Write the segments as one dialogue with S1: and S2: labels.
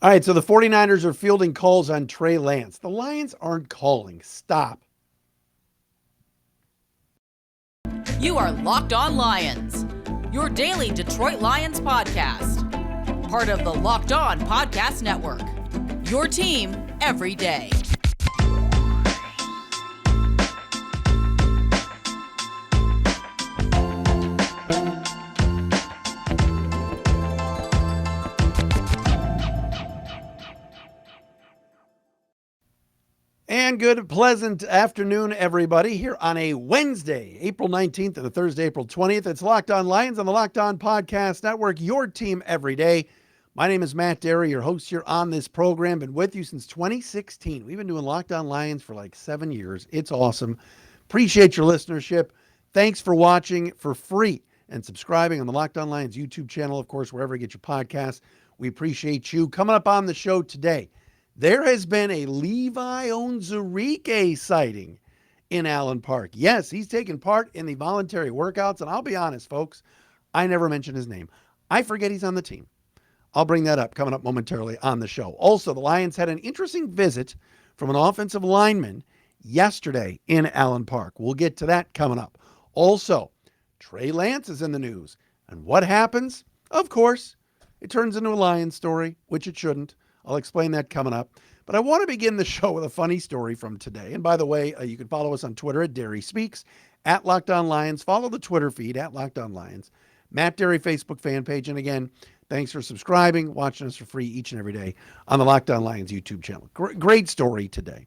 S1: All right, so the 49ers are fielding calls on Trey Lance. The Lions aren't calling. Stop.
S2: You are Locked On Lions, your daily Detroit Lions podcast. Part of the Locked On Podcast Network, your team every day.
S1: And good, pleasant afternoon, everybody, here on a Wednesday, April 19th and a Thursday, April 20th. It's Locked On Lions on the Locked On Podcast Network, your team every day. My name is Matt Dery, your host here on this program. Been with you since 2016. We've been doing Locked On Lions for like 7 years. It's awesome. Appreciate your listenership. Thanks for watching for free and subscribing on the Locked On Lions YouTube channel, of course, wherever you get your podcasts. We appreciate you. Coming up on the show today, there has been a Levi Onwuzurike sighting in Allen Park. Yes, he's taken part in the voluntary workouts, and I'll be honest, folks, I never mention his name. I forget he's on the team. I'll bring that up coming up momentarily on the show. Also, the Lions had an interesting visit from an offensive lineman yesterday in Allen Park. We'll get to that coming up. Also, Trey Lance is in the news. And what happens? Of course, it turns into a Lions story, which it shouldn't. I'll explain that coming up. But I want to begin the show with a funny story from today. And by the way, you can follow us on Twitter at Dery Speaks, at Locked On Lions. Follow the Twitter feed at Locked On Lions. Matt Dery Facebook fan page. And again, thanks for subscribing, watching us for free each and every day on the Locked On Lions YouTube channel. Great story today.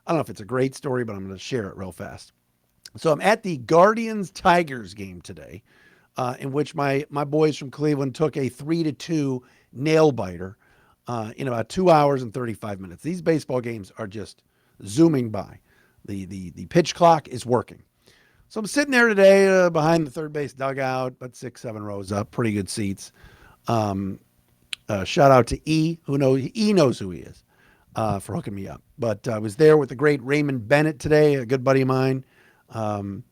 S1: I don't know if it's a great story, but I'm going to share it real fast. So I'm at the Guardians-Tigers game today, in which my boys from Cleveland took a 3-2 nail-biter in about 2 hours and 35 minutes. These baseball games are just zooming by. The pitch clock is working. So I'm sitting there today behind the third base dugout, about 6-7 rows up, pretty good seats. Shout out to E knows who he is for hooking me up. But I was there with the great Raymond Bennett today, a good buddy of mine from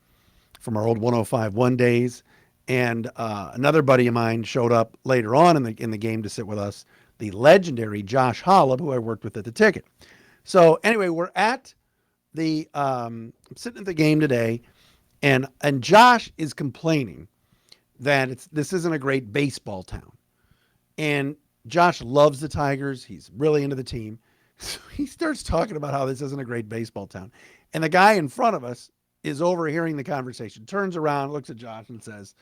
S1: our old 105.1 days. And another buddy of mine showed up later on in the game to sit with us, the legendary Josh Hollab, who I worked with at the ticket. So anyway, we're at I'm sitting at the game today, and Josh is complaining that this isn't a great baseball town. And Josh loves the Tigers. He's really into the team. So he starts talking about how this isn't a great baseball town. And the guy in front of us is overhearing the conversation, turns around, looks at Josh and says,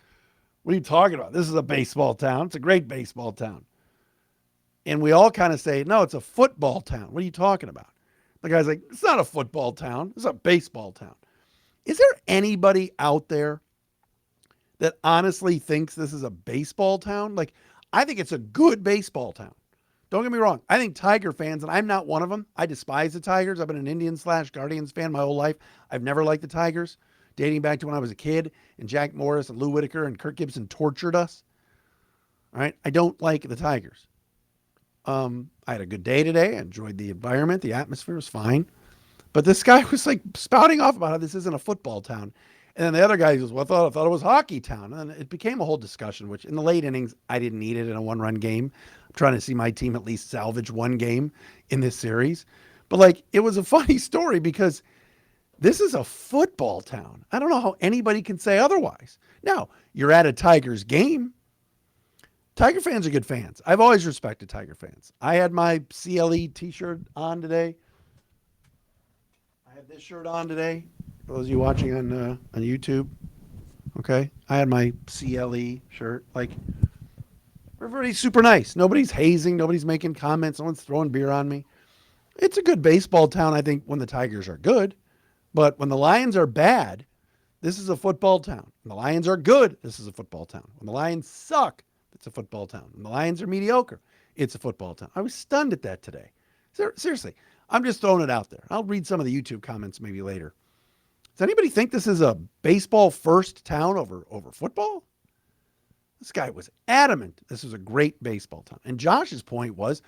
S1: "What are you talking about? This is a baseball town. It's a great baseball town." And we all kind of say, "No, it's a football town. What are you talking about?" The guy's like, "It's not a football town. It's a baseball town." Is there anybody out there that honestly thinks this is a baseball town? Like, I think it's a good baseball town. Don't get me wrong. I think Tiger fans, and I'm not one of them. I despise the Tigers. I've been an Indians/Guardians fan my whole life. I've never liked the Tigers, dating back to when I was a kid and Jack Morris and Lou Whitaker and Kirk Gibson tortured us. All right. I don't like the Tigers. I had a good day today. I enjoyed the environment. The atmosphere was fine. But this guy was like spouting off about how this isn't a football town. And then the other guy goes, "Well, I thought it was hockey town." And then it became a whole discussion, which in the late innings, I didn't need it in a one-run game. I'm trying to see my team at least salvage one game in this series. But like, it was a funny story because this is a football town. I don't know how anybody can say otherwise. Now, you're at a Tigers game. Tiger fans are good fans. I've always respected Tiger fans. I had my CLE t-shirt on today. I have this shirt on today. For those of you watching on YouTube, okay? I had my CLE shirt. Like, everybody's super nice. Nobody's hazing. Nobody's making comments. No one's throwing beer on me. It's a good baseball town, I think, when the Tigers are good. But when the Lions are bad, this is a football town. When the Lions are good, this is a football town. When the Lions suck, it's a football town. When the Lions are mediocre, it's a football town. I was stunned at that today. Seriously, I'm just throwing it out there. I'll read some of the YouTube comments maybe later. Does anybody think this is a baseball first town over football? This guy was adamant this was a great baseball town. And Josh's point was,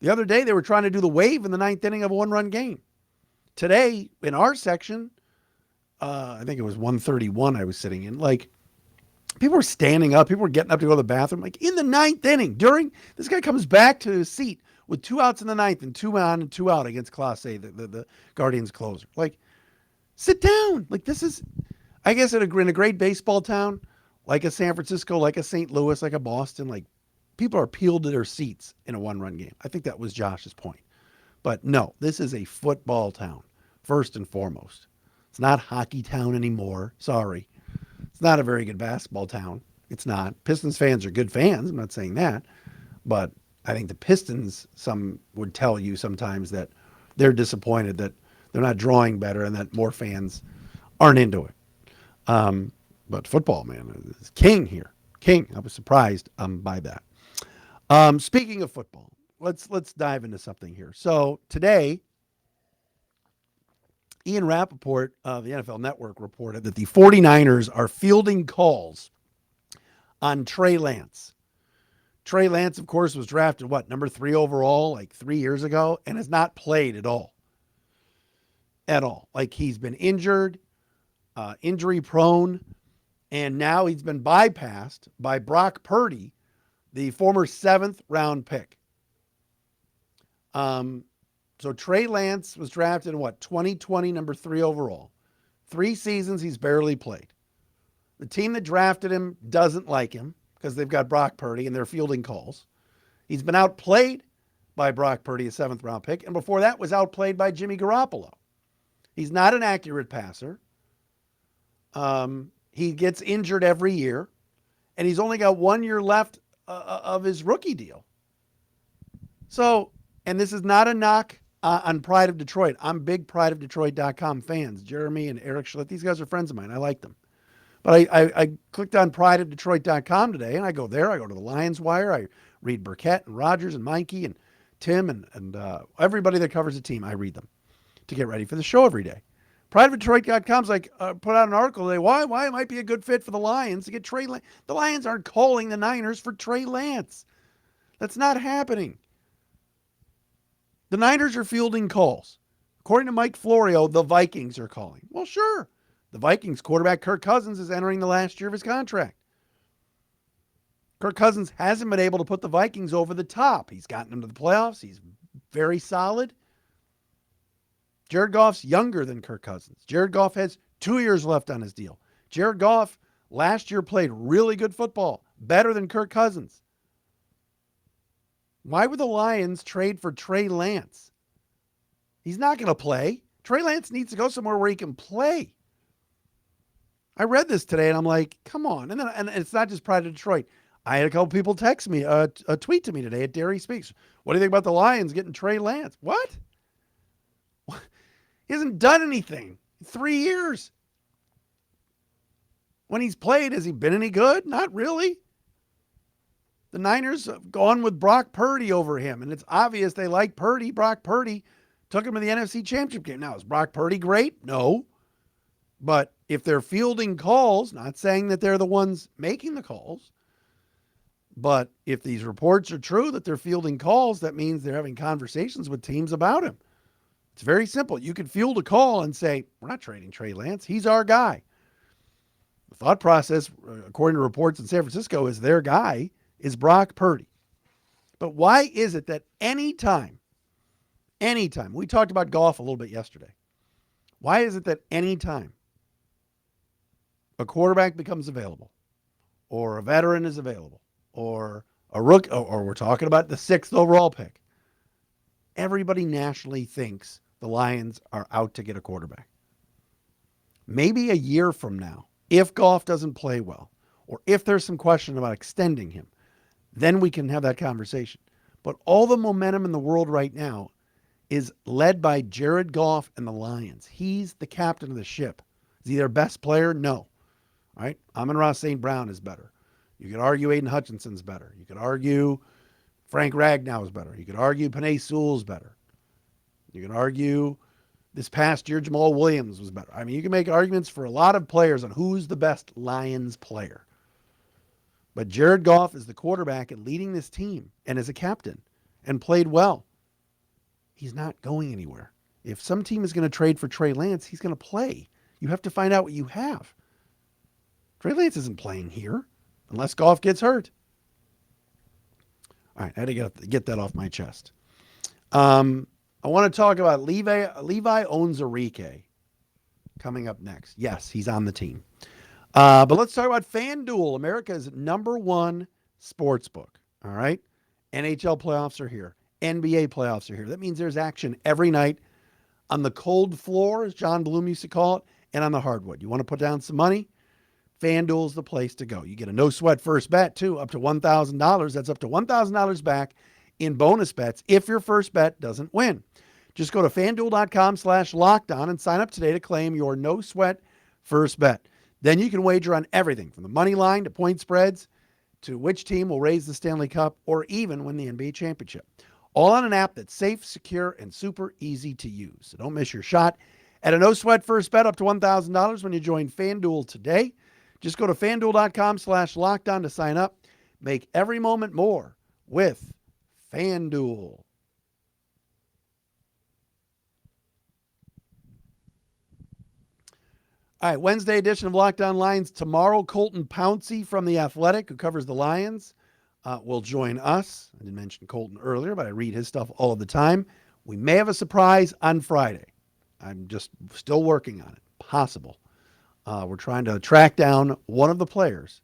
S1: the other day they were trying to do the wave in the ninth inning of a one-run game. Today, in our section, I think it was 131 I was sitting in, like, people were standing up. People were getting up to go to the bathroom. Like, in the ninth inning, this guy comes back to his seat with 2 outs in the ninth and 2 on and 2 out against Class A, the Guardians closer. Like, sit down. Like, this is, I guess, in a great baseball town, like a San Francisco, like a St. Louis, like a Boston, like, people are peeled to their seats in a one-run game. I think that was Josh's point. But no, this is a football town, first and foremost. It's not hockey town anymore. Sorry. It's not a very good basketball town. It's not. Pistons fans are good fans. I'm not saying that. But I think the Pistons, some would tell you sometimes that they're disappointed that they're not drawing better and that more fans aren't into it. But football, man, is king here. King. I was surprised by that. Speaking of football, let's dive into something here. So today, Ian Rappaport of the NFL Network reported that the 49ers are fielding calls on Trey Lance. Trey Lance, of course, was drafted, number 3 overall, like 3 years ago, and has not played at all. At all. Like, he's been injured, injury prone, and now he's been bypassed by Brock Purdy, the former 7th round pick. So Trey Lance was drafted in 2020, number 3 overall. 3 seasons he's barely played. The team that drafted him doesn't like him because they've got Brock Purdy and they're fielding calls. He's been outplayed by Brock Purdy, a 7th round pick, and before that was outplayed by Jimmy Garoppolo. He's not an accurate passer. He gets injured every year, and he's only got 1 year left of his rookie deal. So, and this is not a knock on Pride of Detroit. I'm big prideofdetroit.com fans. Jeremy and Eric Schlett, these guys are friends of mine. I like them. But I clicked on prideofdetroit.com today, and I go there. I go to the Lions Wire. I read Burkett and Rogers and Meinke and Tim and everybody that covers the team. I read them to get ready for the show every day. Prideofdetroit.com's put out an article today. Why it might be a good fit for the Lions to get Trey Lance. The Lions aren't calling the Niners for Trey Lance. That's not happening. The Niners are fielding calls. According to Mike Florio, the Vikings are calling. Well, sure. The Vikings quarterback Kirk Cousins is entering the last year of his contract. Kirk Cousins hasn't been able to put the Vikings over the top. He's gotten them to the playoffs. He's very solid. Jared Goff's younger than Kirk Cousins. Jared Goff has 2 years left on his deal. Jared Goff last year played really good football, better than Kirk Cousins. Why would the Lions trade for Trey Lance? He's not going to play. Trey Lance needs to go somewhere where he can play. I read this today and I'm like, come on. And it's not just Pride of Detroit. I had a couple people text me, a tweet to me today at Dery Speaks. What do you think about the Lions getting Trey Lance? What? He hasn't done anything in 3 years. When he's played, has he been any good? Not really. The Niners have gone with Brock Purdy over him, and it's obvious they like Purdy. Brock Purdy took him to the NFC Championship game. Now, is Brock Purdy great? No. But if they're fielding calls, not saying that they're the ones making the calls, but if these reports are true that they're fielding calls, that means they're having conversations with teams about him. It's very simple. You could field a call and say, we're not trading Trey Lance. He's our guy. The thought process, according to reports in San Francisco, is their guy is Brock Purdy. But why is it that anytime, we talked about golf a little bit yesterday. Why is it that anytime a quarterback becomes available or a veteran is available or a rookie, or we're talking about the 6th overall pick, everybody nationally thinks the Lions are out to get a quarterback? Maybe a year from now, if Goff doesn't play well, or if there's some question about extending him, then we can have that conversation. But all the momentum in the world right now is led by Jared Goff and the Lions. He's the captain of the ship. Is he their best player? No. All right? Amon-Ra St. Brown is better. You could argue Aiden Hutchinson's better. You could argue Frank Ragnow is better. You could argue Penei Sewell's better. You could argue this past year Jamal Williams was better. I mean, you can make arguments for a lot of players on who's the best Lions player. But Jared Goff is the quarterback and leading this team and is a captain and played well. He's not going anywhere. If some team is going to trade for Trey Lance, he's going to play. You have to find out what you have. Trey Lance isn't playing here unless Goff gets hurt. All right, I had to get that off my chest. I want to talk about Levi Onwuzurike coming up next. Yes, he's on the team. But let's talk about FanDuel, America's #1 sports book. All right. NHL playoffs are here. NBA playoffs are here. That means there's action every night on the cold floor, as John Bloom used to call it, and on the hardwood. You want to put down some money? FanDuel's the place to go. You get a no sweat first bet too, up to $1,000. That's up to $1,000 back in bonus bets if your first bet doesn't win. Just go to FanDuel.com/lockedon and sign up today to claim your no sweat first bet. Then you can wager on everything from the money line to point spreads to which team will raise the Stanley Cup or even win the NBA championship. All on an app that's safe, secure, and super easy to use. So don't miss your shot at a no sweat first bet up to $1,000 when you join FanDuel today. Just go to FanDuel.com/lockedon to sign up. Make every moment more with FanDuel. All right, Wednesday edition of Locked On Lions. Tomorrow, Colton Pouncey from The Athletic, who covers the Lions, will join us. I didn't mention Colton earlier, but I read his stuff all of the time. We may have a surprise on Friday. I'm just still working on it. Possible. We're trying to track down one of the players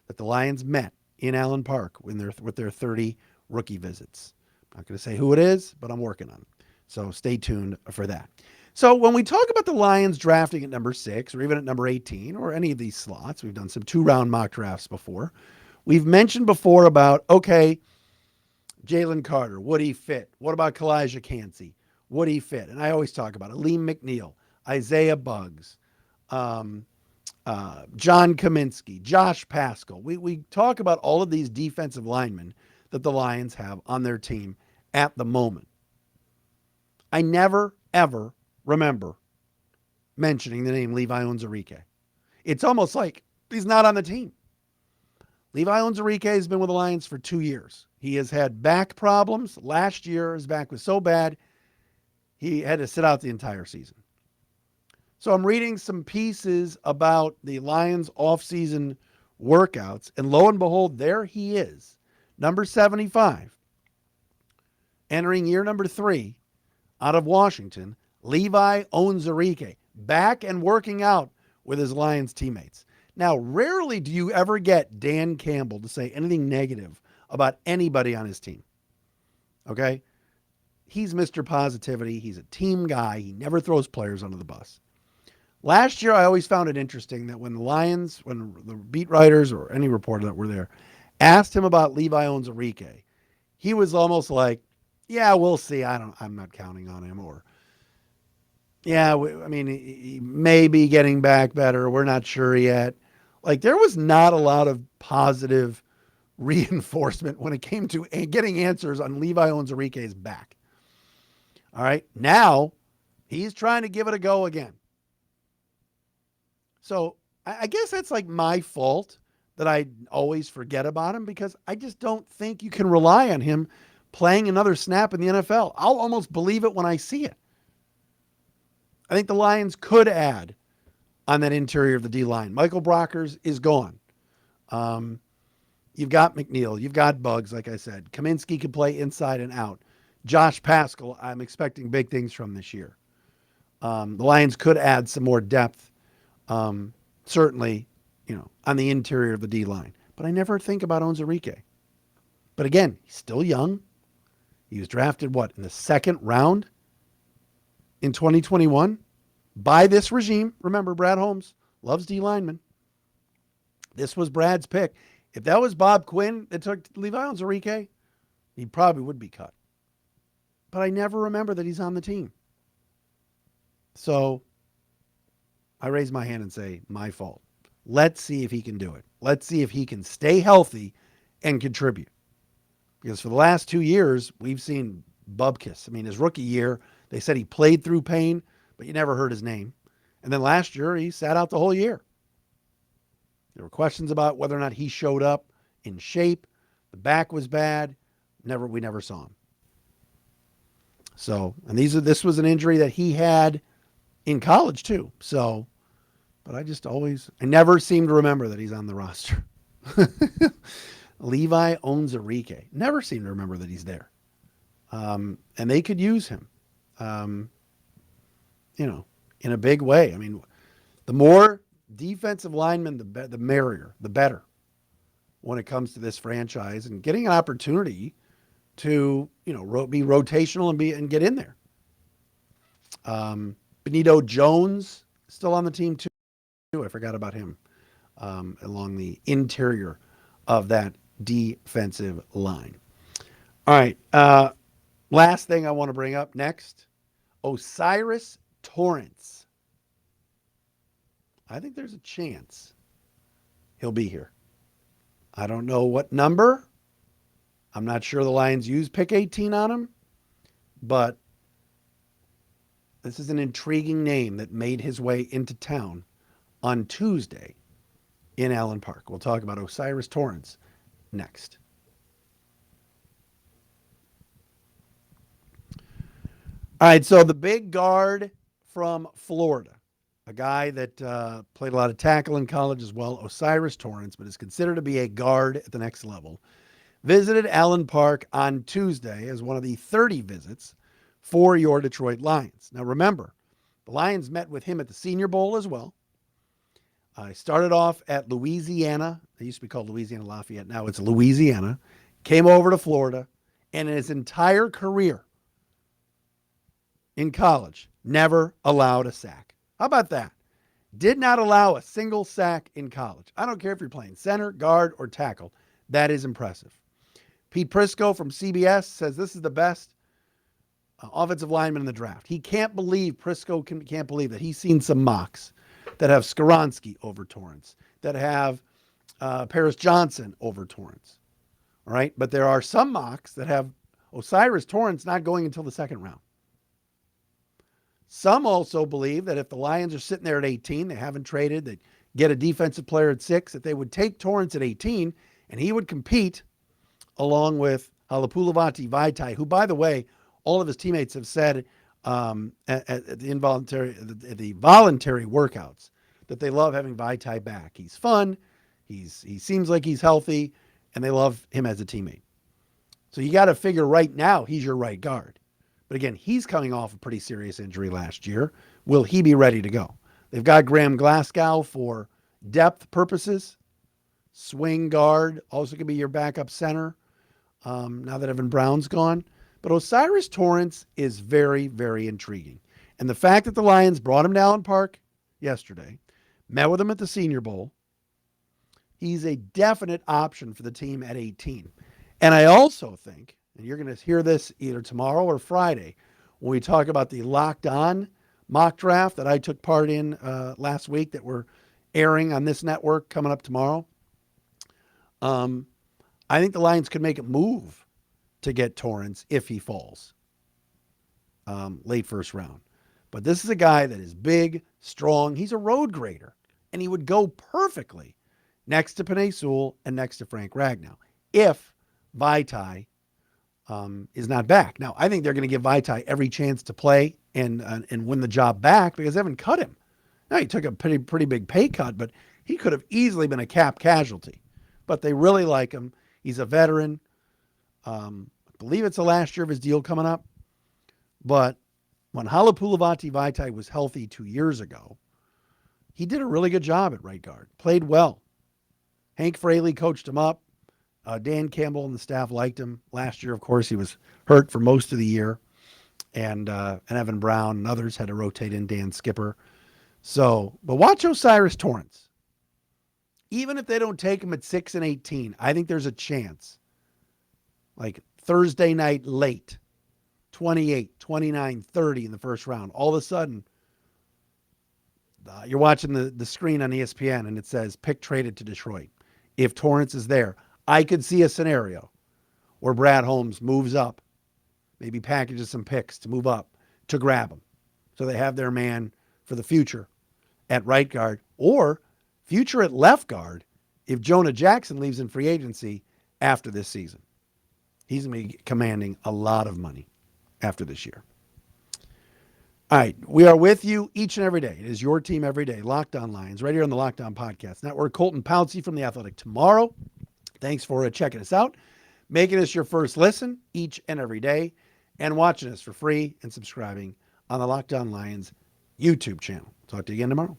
S1: that the Lions met in Allen Park with their 30 rookie visits. I'm not going to say who it is, but I'm working on it. So stay tuned for that. So when we talk about the Lions drafting at number 6 or even at number 18 or any of these slots, we've done some 2-round mock drafts before. We've mentioned before about, okay, Jalen Carter, would he fit? What about Kalijah Kancey? Would he fit? And I always talk about Aleem McNeil, Isaiah Buggs, John Kaminsky, Josh Pascal. We talk about all of these defensive linemen that the Lions have on their team at the moment. I never, ever remember mentioning the name Levi Onwuzurike. It's almost like he's not on the team. Levi Onwuzurike has been with the Lions for 2 years. He has had back problems. Last year, his back was so bad, he had to sit out the entire season. So I'm reading some pieces about the Lions offseason workouts, and lo and behold, there he is, number 75, entering year number 3 out of Washington, Levi Onwuzurike, back and working out with his Lions teammates. Now, rarely do you ever get Dan Campbell to say anything negative about anybody on his team. Okay? He's Mr. Positivity. He's a team guy. He never throws players under the bus. Last year, I always found it interesting that when the beat writers or any reporter that were there asked him about Levi Onwuzurike, he was almost like, yeah, we'll see. I'm not counting on him. Or, yeah, he may be getting back better. We're not sure yet. Like, there was not a lot of positive reinforcement when it came to getting answers on Levi Onwuzurike's back. All right. Now he's trying to give it a go again. So I guess that's like my fault that I always forget about him, because I just don't think you can rely on him playing another snap in the NFL. I'll almost believe it when I see it. I think the Lions could add on that interior of the D-line. Michael Brockers is gone. You've got McNeil. You've got Buggs, like I said. Kaminsky can play inside and out. Josh Pascal, I'm expecting big things from this year. The Lions could add some more depth, certainly, on the interior of the D-line. But I never think about Onwuzurike. But again, he's still young. He was drafted, in the 2nd round in 2021 by this regime. Remember, Brad Holmes loves D linemen. This was Brad's pick. If that was Bob Quinn that took Levi Onwuzurike, he probably would be cut. But I never remember that he's on the team. So I raise my hand and say, my fault. Let's see if he can do it. Let's see if he can stay healthy and contribute. Because for the last 2 years, we've seen Bubkiss. His rookie year, they said he played through pain, but you never heard his name. And then last year, he sat out the whole year. There were questions about whether or not he showed up in shape. The back was bad. We never saw him. So, and this was an injury that he had in college too. So, but I never seem to remember that he's on the roster. Levi Onwuzurike. Never seem to remember that he's there. And they could use him, um, in a big way. I mean, the more defensive linemen, the merrier, the better when it comes to this franchise and getting an opportunity to, be rotational and get in there. Benito Jones still on the team too. I forgot about him, along the interior of that defensive line. All right. Last thing I want to bring up next, Osiris Torrance. I think there's a chance he'll be here. I don't know what number. I'm not sure the Lions use pick 18 on him, but this is an intriguing name that made his way into town on Tuesday in Allen Park. We'll talk about Osiris Torrance next. All right, so the big guard from Florida, a guy that played a lot of tackle in college as well, Osiris Torrance, but is considered to be a guard at the next level, visited Allen Park on Tuesday as one of the 30 visits for your Detroit Lions. Now remember, the Lions met with him at the Senior Bowl as well. I started off at Louisiana. They used to be called Louisiana Lafayette. Now it's Louisiana. Came over to Florida, and in his entire career in college, never allowed a sack. How about that? Did not allow a single sack in college. I don't care if you're playing center, guard, or tackle. That is impressive. Pete Prisco from CBS says this is the best offensive lineman in the draft. He can't believe, Prisco can't believe that he's seen some mocks that have Skoronski over Torrance, that have Paris Johnson over Torrance. All right. But there are some mocks that have Osiris Torrance not going until the second round. Some also believe that if the Lions are sitting there at 18, they haven't traded, they get a defensive player at 6, that they would take Torrance at 18 and he would compete along with Halapoulivaati Vaitai, who, by the way, all of his teammates have said at the voluntary workouts that they love having Vaitai back. He's fun. He seems like he's healthy, and they love him as a teammate. So you got to figure right now he's your right guard. But again, he's coming off a pretty serious injury last year. Will he be ready to go? They've got Graham Glasgow for depth purposes. Swing guard, also could be your backup center now that Evan Brown's gone. But Osiris Torrance is very, very intriguing. And the fact that the Lions brought him to Allen Park yesterday, met with him at the Senior Bowl, he's a definite option for the team at 18. And I also think, and you're going to hear this either tomorrow or Friday, when we talk about the Locked On mock draft that I took part in last week that we're airing on this network coming up tomorrow. I think the Lions could make a move to get Torrance if he falls late first round. But this is a guy that is big, strong. He's a road grader, and he would go perfectly next to Penei Sewell and next to Frank Ragnow if Vaitai is not back. Now, I think they're going to give Vaitai every chance to play and win the job back because they haven't cut him. Now, he took a pretty big pay cut, but he could have easily been a cap casualty. But they really like him. He's a veteran. I believe it's the last year of his deal coming up. But when Halapoulivaati Vaitai was healthy 2 years ago, he did a really good job at right guard. Played well. Hank Fraley coached him up. Dan Campbell and the staff liked him. Last year, of course, he was hurt for most of the year. And Evan Brown and others had to rotate in Dan Skipper. But watch Osiris Torrance. Even if they don't take him at 6 and 18, I think there's a chance. Like Thursday night late, 28, 29, 30 in the first round. All of a sudden, you're watching the screen on ESPN and it says pick traded to Detroit. If Torrance is there, I could see a scenario where Brad Holmes moves up, maybe packages some picks to move up to grab him. So they have their man for the future at right guard or future at left guard if Jonah Jackson leaves in free agency after this season. He's going to be commanding a lot of money after this year. All right, we are with you each and every day. It is your team every day. Locked On Lions, right here on the Locked On Podcast Network. Colton Pouncey from The Athletic tomorrow. Thanks for checking us out, making us your first listen each and every day. and watching us for free and subscribing on the Locked On Lions YouTube channel. Talk to you again tomorrow.